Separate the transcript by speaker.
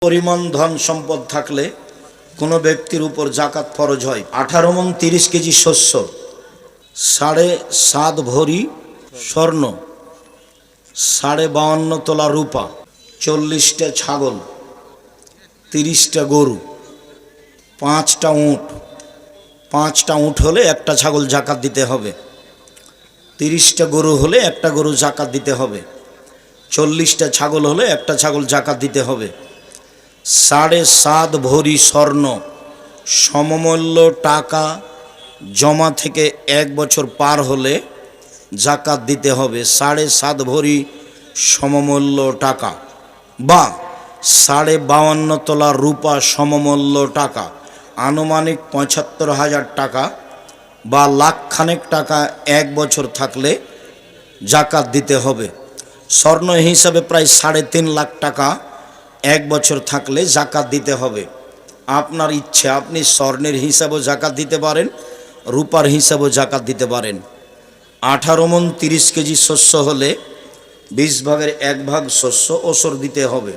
Speaker 1: পরিমাণ ধন সম্পদ থাকলে কোনো ব্যক্তির উপর জাকাত ফরজ হয়। 18 মণ 30 কেজি শস্য, 7.5 ভরি স্বর্ণ, 52.5 তোলা রূপা, 40টা ছাগল, 30টা গরু, 5টা উট। 5টা উট হলে একটা ছাগল জাকাত দিতে হবে। 30টা গরু হলে একটা গরু জাকাত দিতে হবে। 40টা ছাগল হলে একটা ছাগল জাকাত দিতে হবে। 7.5 ভরি স্বর্ণ সমমূল্য টাকা জমা থেকে 1 বছর পার হলে জাকাত দিতে হবে। 7.5 ভরি সমমূল্য টাকা বা 52.5 তোলা রূপা সমমূল্য টাকা, আনুমানিক 75,000 টাকা বা লাখখানেক টাকা 1 বছর থাকলে জাকাত দিতে হবে। স্বর্ণ হিসাবে প্রায় 3.5 লাখ টাকা 1 বছর থাকলে জাকাত দিতে হবে। আপনার ইচ্ছে, আপনি স্বর্ণের হিসাবেও জাকাত দিতে পারেন, রূপার হিসাবেও জাকাত দিতে পারেন। 18 মণ 30 কেজি শস্য হলে 20 ভাগের 1 ভাগ শস্য ওসর দিতে হবে।